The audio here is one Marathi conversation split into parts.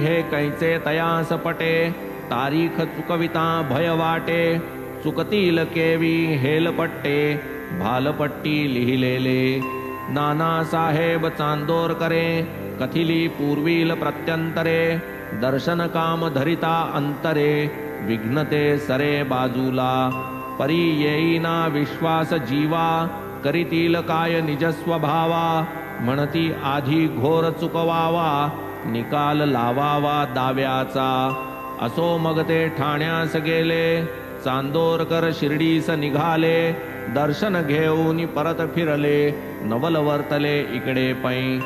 हे कैचे तयास पटे, तारीख चुकविता भय वाटे, चुकतील केवी हेलपट्टे, भालपट्टी लिहिलेले। नाना साहेब चांदोरकरे, कथिली पूर्वील प्रत्यंतरे, दर्शन काम धरिता अंतरे, विघ्नते सरे बाजूला। परी येईना विश्वास जीवा, करीतील काय निजस्वभावा, म्हणती आधी घोर चुकवावा, निकाल लावावा दाव्याचा। असो मग ते ठाण्यास गेले, चांदोरकर शिर्डीस निघाले, दर्शन घेऊन परत फिरले, नवल वर्तले इकडे पै।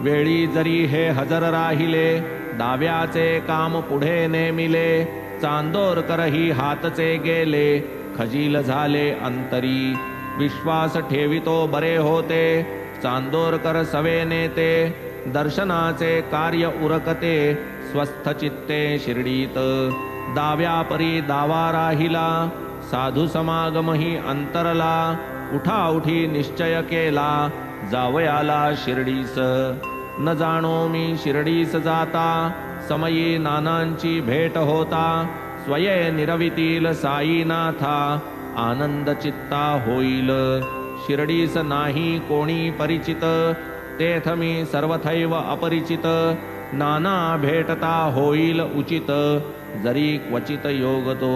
वेळी जरी हे हजर राहिले, दाव्याचे काम पुढे नेमिले, चांदोरकरही हातचे गेले, खजील झाले अंतरी। विश्वास ठेवितो बरे होते, चांदोरकर सवे नेते, दर्शनाचे कार्य उरकते, स्वस्थ चित्ते शिर्डीत। दाव्यापरी दावा राहिला, साधू समागमही अंतरला, उठाउठी निश्चय केला, जावयाला शिर्डीस। न जाणो मी शिर्डीस जाता, समयी नानांची भेट होता, स्वये निरवितील साईनाथा, आनंद चित्ता होईल। शिर्डीस नाही कोणी परिचित, तेथ मी सर्वथैव अपरिचित, नाना भेटता होईल उचित, जरी क्वचित योगतो।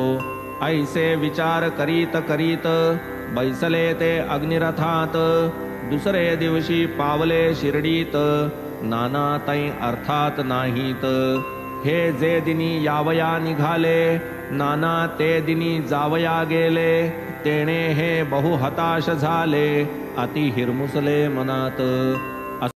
ऐसे विचार करीत करीत, बैसले ते अग्निरथात, दुसरे दिवशी पावले शिर्डीत, नाना तै अर्थात नाहीत। हे जे दिनी यावया निघाले, नाना ते दिनी जावया गेले, तेणे हे बहु हताश झाले, अति हिरमुसले मनात।